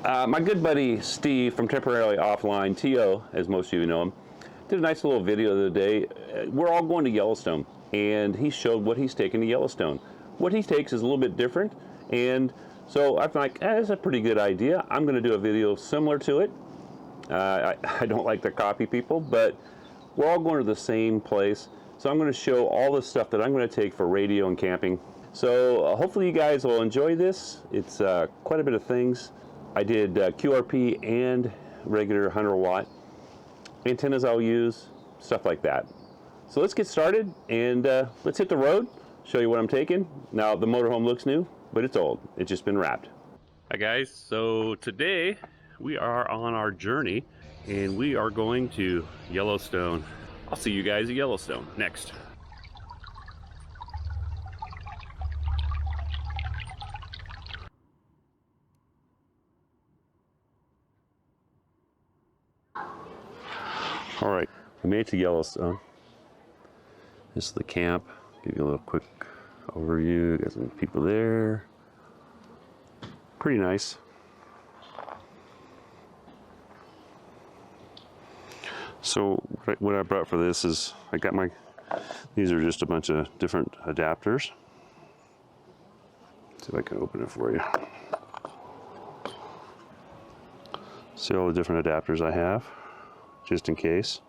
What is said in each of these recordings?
My good buddy Steve from Temporarily Offline, T.O., as most of you know him, did a nice little video the other day. We're all going to Yellowstone, and he showed what he's taking to Yellowstone. What he takes is a little bit different, and so I'm like, that's a pretty good idea. I'm going to do a video similar to it. I don't like to copy people, but we're all going to the same place, so I'm going to show all the stuff that I'm going to take for radio and camping. So hopefully you guys will enjoy this. It's quite a bit of things. I did QRP and regular 100 watt antennas I'll use, stuff like that. So let's get started and let's hit the road, show you what I'm taking. Now the motorhome looks new, but it's old. It's just been wrapped. Hi guys, so today we are on our journey and we are going to Yellowstone. I'll see you guys at Yellowstone next. All right, we made it to Yellowstone. This is the camp. Give you a little quick overview. Got some people there. Pretty nice. So what I brought for this is I got these are just a bunch of different adapters. See if I can open it for you. See all the different adapters I have, just in case.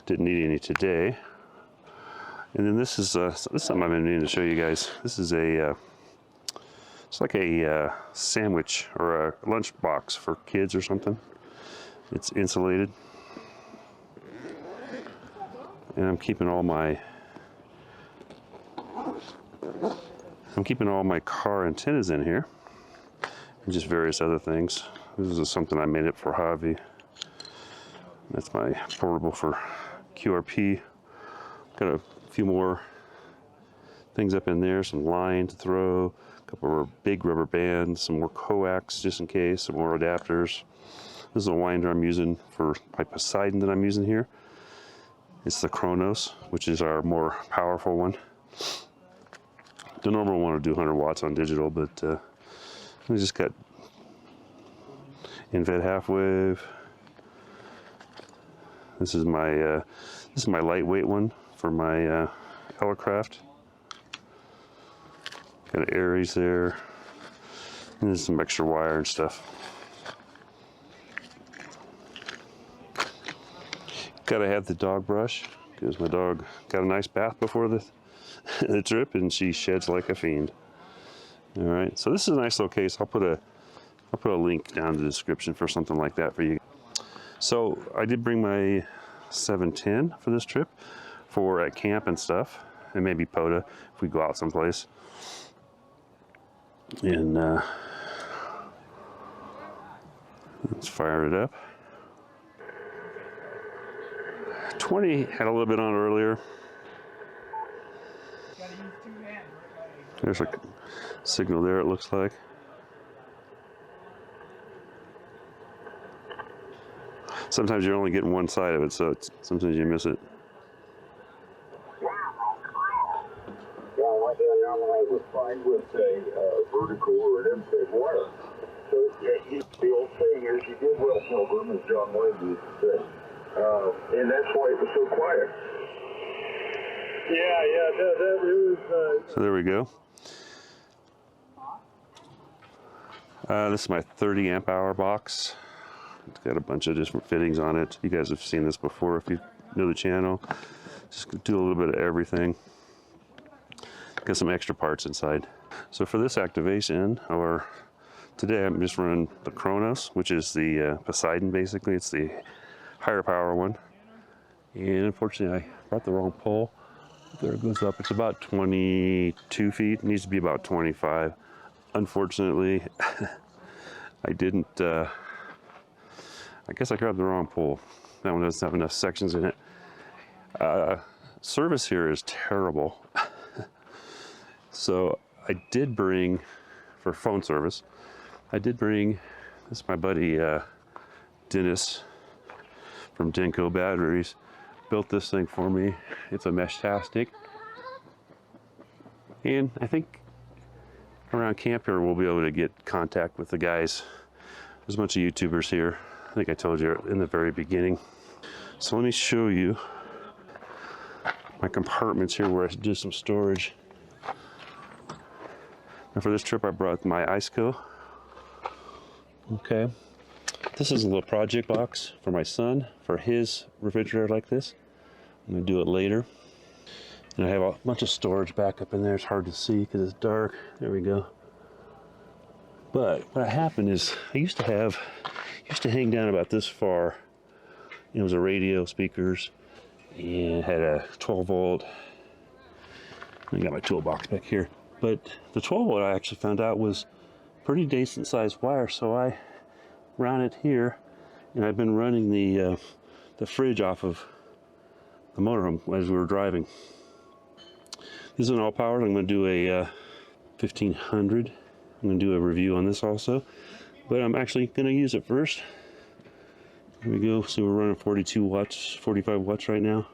Didn't need any today. And then this is something I've been needing to show you guys. This is it's like a sandwich or a lunch box for kids or something. It's insulated. And I'm keeping all my car antennas in here, and just various other things. This is something I made it for Javi. That's my portable for QRP. Got a few more things up in there, some line to throw, a couple of big rubber bands, some more coax just in case, some more adapters. This is a winder I'm using for my Poseidon that I'm using here. It's the Kronos, which is our more powerful one. The normal one will do 100 watts on digital, but we just got InFed half wave. This is my lightweight one for my Elecraft. Got an Aries there, and there's some extra wire and stuff. Gotta have the dog brush because my dog got a nice bath before the trip, and she sheds like a fiend. All right, so this is a nice little case. I'll put a link down in the description for something like that for you. So I did bring my 710 for this trip for at camp and stuff, and maybe POTA if we go out someplace. And let's fire it up. 20 had a little bit on earlier. There's a signal there, it looks like. Sometimes you're only getting one side of it, so sometimes you miss it. Well, I was fine with a vertical or an MPEG wire. So the old saying is, you did well, Pilgrim, as John Wayne used to say. And that's why it was so quiet. So there we go. This is my 30 amp hour box. It's got a bunch of different fittings on it. You guys have seen this before if you know the channel. Just do a little bit of everything. Got some extra parts inside. So for this activation, or today I'm just running the Kronos, which is the Poseidon basically. It's the higher power one. And unfortunately I brought the wrong pole. There it goes up. It's about 22 feet. It needs to be about 25. Unfortunately, I didn't, I guess I grabbed the wrong pole. That one doesn't have enough sections in it. Service here is terrible. So I did bring, for phone service, I did bring, this is my buddy Dennis from Denko Batteries, built this thing for me. It's a Meshtastic. And I think around camp here we'll be able to get contact with the guys There's a bunch of YouTubers here. I think I told you in the very beginning. So let me show you my compartments here where I do some storage. Now for this trip I brought my Iceco. Okay. This is a little project box for my son, for his refrigerator like this. I'm gonna do it later. And I have a bunch of storage back up in there. It's hard to see because it's dark. There we go. But what happened is I used to hang down about this far. It was a radio, speakers, and had a 12 volt. I got my toolbox back here. But the 12 volt I actually found out was pretty decent sized wire, so I ran it here, and I've been running the fridge off of the motorhome as we were driving. This is an all powered. I'm going to do a 1500. I'm going to do a review on this also, but I'm actually going to use it first. Here we go. So we're running 42 watts, 45 watts right now.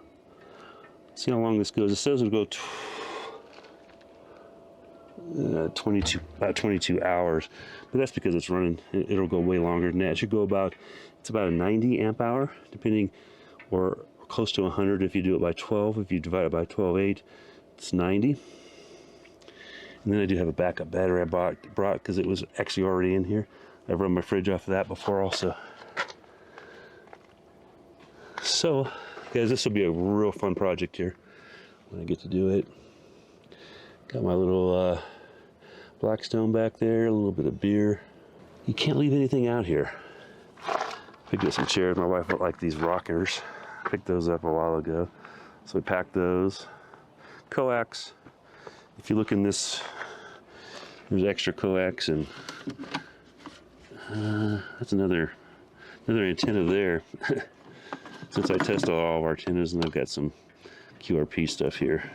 Let's see how long this goes. It says it'll go 22 hours, but that's because it's running. It'll go way longer than that. It should go it's about a 90 amp hour, depending, or close to 100 if you do it by 12. If you divide it by 12.8, it's 90. And then I do have a backup battery I brought because it was actually already in here. I've run my fridge off of that before also. So, guys, this will be a real fun project here when I get to do it. Got my little Blackstone back there, a little bit of beer. You can't leave anything out here. Picked up some chairs. My wife would like these rockers. Picked those up a while ago. So we packed those. Coax. If you look in this, there's extra coax, and that's another antenna there. Since I tested all of our antennas, and I've got some QRP stuff here.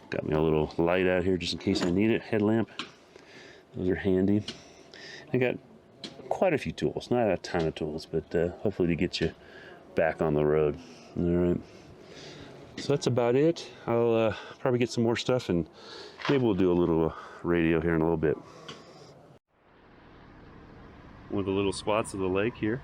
Got me a little light out here just in case I need it. Headlamp. Those are handy. I got quite a few tools, not a ton of tools, but hopefully to get you back on the road. All right. So that's about it. I'll probably get some more stuff, and maybe we'll do a little radio here in a little bit. One of the little spots of the lake here.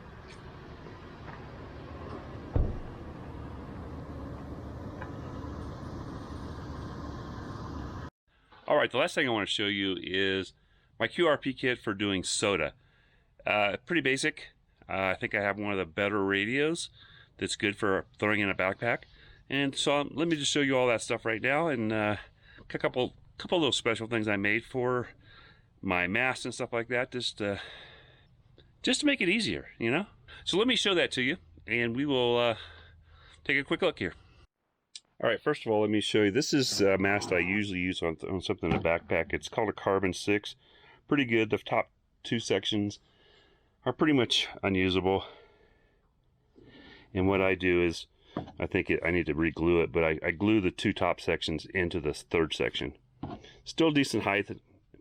All right, the last thing I want to show you is my QRP kit for doing soda. Pretty basic. I think I have one of the better radios that's good for throwing in a backpack. And so let me just show you all that stuff right now, and a couple of those special things I made for my mast and stuff like that, just to make it easier, you know? So let me show that to you, and we will take a quick look here. All right, first of all, let me show you. This is a mast I usually use on something in a backpack. It's called a Carbon 6. Pretty good. The top two sections are pretty much unusable. And what I do is, I need to re-glue it, but I glue the two top sections into the third section. Still decent height,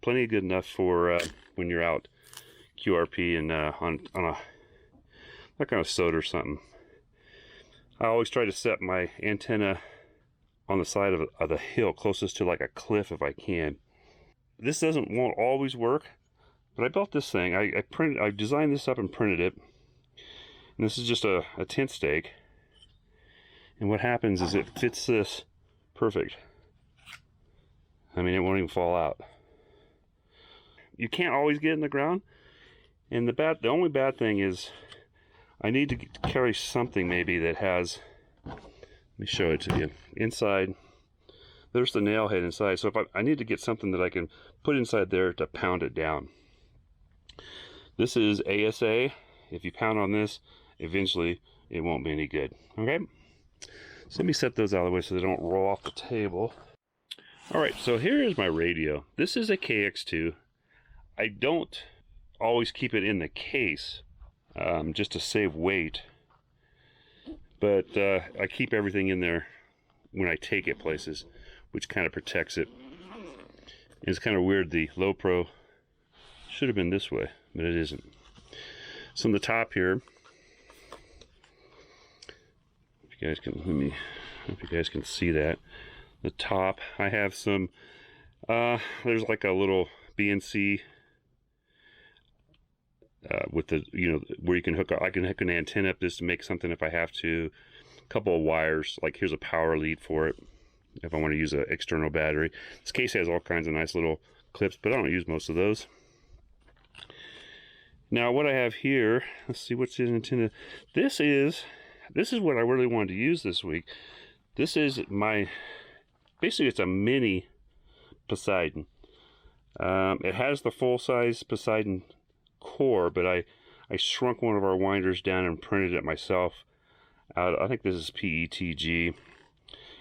plenty good enough for when you're out QRP and on a like kind of soda or something. I always try to set my antenna on the side of the hill closest to like a cliff if I can. This won't always work, but I built this thing. I designed this up and printed it. And this is just a tent stake. And what happens is it fits this perfect. I mean, it won't even fall out. You can't always get in the ground. And the only bad thing is I need to carry something maybe that has, let me show it to you. Inside, there's the nail head inside. So if I need to get something that I can put inside there to pound it down. This is ASA. If you pound on this, eventually it won't be any good. Okay? So let me set those out of the way so they don't roll off the table. All right, so here is my radio. This is a KX2. I don't always keep it in the case just to save weight, but I keep everything in there when I take it places, which kind of protects it. And it's kind of weird, the Low Pro should have been this way, but it isn't. So on the top here, if you guys can, hope you guys can see that. The top, I have some, there's like a little BNC with the, where you can hook up. I can hook an antenna up this to make something if I have to. A couple of wires, like here's a power lead for it if I want to use an external battery. This case has all kinds of nice little clips, but I don't use most of those. Now what I have here, let's see what's in antenna. This is what I really wanted to use this week. This is basically it's a mini Poseidon. It has the full-size Poseidon core, but I shrunk one of our winders down and printed it myself out. I think this is PETG.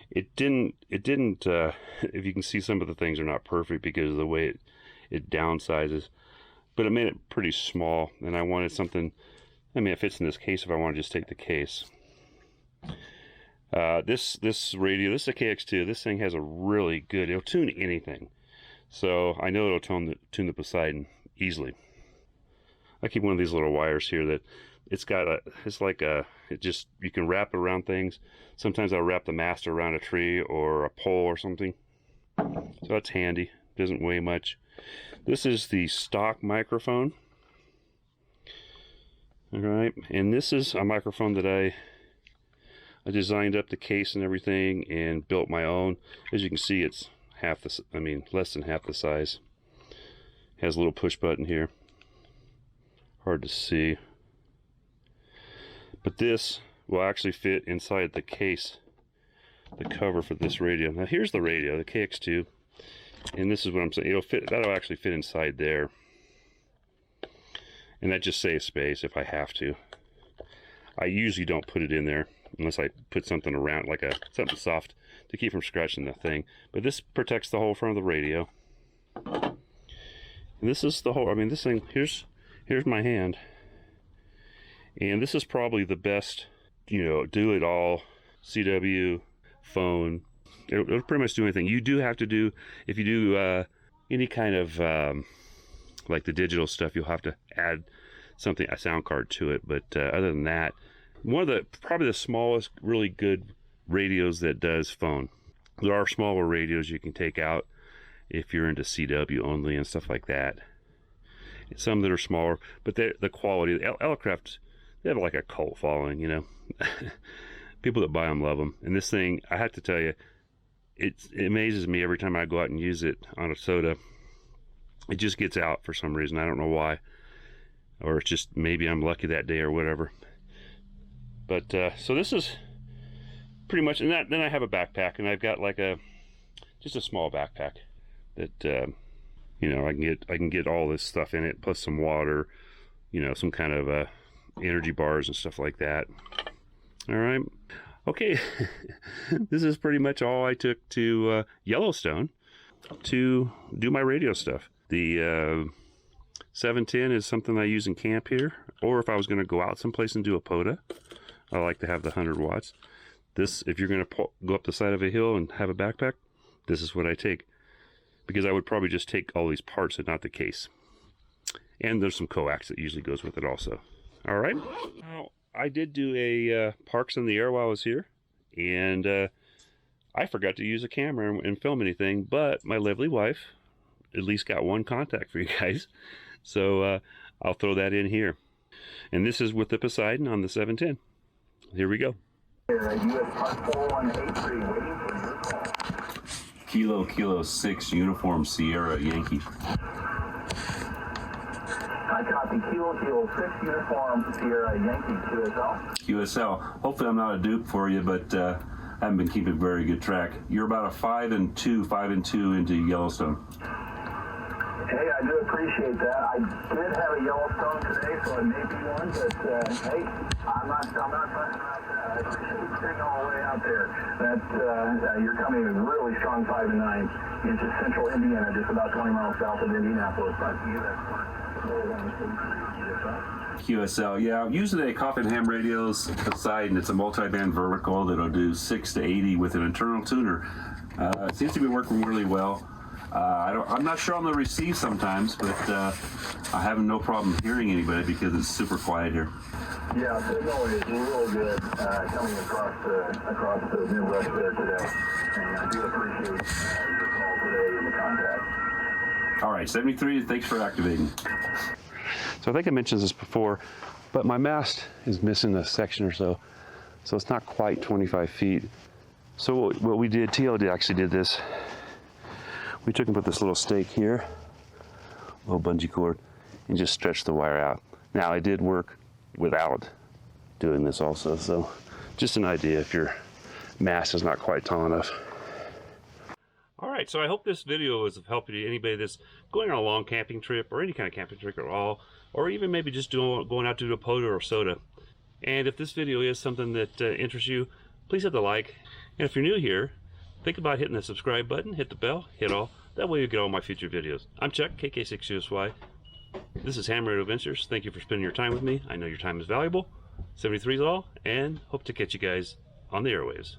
It didn't if you can see, some of the things are not perfect because of the way it downsizes, but it made it pretty small, and I wanted something, it fits in this case if I want to just take the case. This radio, this is a KX2. This thing has a really good, it'll tune anything. So I know it'll tune the Poseidon easily. I keep one of these little wires here that you can wrap it around things. Sometimes I'll wrap the master around a tree or a pole or something. So that's handy. Doesn't weigh much. This is the stock microphone. All right, and this is a microphone that I designed up the case and everything and built my own. As you can see, it's less than half the size. It has a little push button here. Hard to see. But this will actually fit inside the case, the cover for this radio. Now here's the radio, the KX2. And this is what I'm saying. That'll actually fit inside there. And that just saves space if I have to. I usually don't put it in there unless I put something around, like something soft to keep from scratching the thing. But this protects the whole front of the radio. And this is the whole, this thing, here's my hand. And this is probably the best, do it all, CW, phone. It'll pretty much do anything. You do have to do, if you do any kind of, like the digital stuff, you'll have to add something, a sound card to it. But other than that, probably the smallest really good radios that does phone. There are smaller radios you can take out if you're into CW only and stuff like that. Some that are smaller, but the quality, the Elecraft, they have like a cult following, People that buy them love them. And this thing, I have to tell you, it amazes me every time I go out and use it on a SOTA. It just gets out for some reason. I don't know why. Or it's just maybe I'm lucky that day or whatever. But so this is pretty much, and then I have a backpack, and I've got like just a small backpack that I can get all this stuff in it, plus some water, some kind of energy bars and stuff like that. All right, okay. This is pretty much all I took to Yellowstone to do my radio stuff. The 710 is something I use in camp here, or if I was going to go out someplace and do a POTA, I like to have the 100 watts. This, if you're going to go up the side of a hill and have a backpack, this is what I take, because I would probably just take all these parts and not the case. And there's some coax that usually goes with it also. All right. Now, I did do a Parks in the Air while I was here, and I forgot to use a camera and film anything, but my lovely wife at least got one contact for you guys. So I'll throw that in here. And this is with the Poseidon on the 710. Here we go. Kilo 6 Uniform Sierra Yankee. I copy. Kilo 6 Uniform Sierra Yankee QSL. QSL. Hopefully I'm not a dupe for you, but I haven't been keeping very good track. You're about a 5 and 2 into Yellowstone. Hey, I do appreciate that. I did have a Yellowstone today, so it may be one, but hey, I'm not fussing about that. I appreciate you staying all the way out there. You're coming in really strong 5 and 9 into central Indiana, just about 20 miles south of Indianapolis. But QSL, yeah. I'm using a Coffin Ham Radio's Poseidon. It's a multi-band vertical that'll do 6 to 80 with an internal tuner. It seems to be working really well. I'm not sure on the receive sometimes, but I have no problem hearing anybody because it's super quiet here. Yeah, signal is real good coming across the Midwest there today, and I do appreciate your call today and the contact. All right, 73, thanks for activating. So I think I mentioned this before, but my mast is missing a section or so. So it's not quite 25 feet. So what we did, actually did this. We took and put this little stake here, little bungee cord, and just stretched the wire out. Now I did work without doing this also, so just an idea if your mast is not quite tall enough. All right, so I hope this video was of help to anybody that's going on a long camping trip or any kind of camping trip at all, or even maybe just going out to do a POTA or SOTA. And if this video is something that interests you, please hit the like. And if you're new here, think about hitting the subscribe button, hit the bell, hit all. That way you get all my future videos. I'm Chuck, KK6USY. This is Ham Radio Adventures. Thank you for spending your time with me. I know your time is valuable. 73 is all, and hope to catch you guys on the airwaves.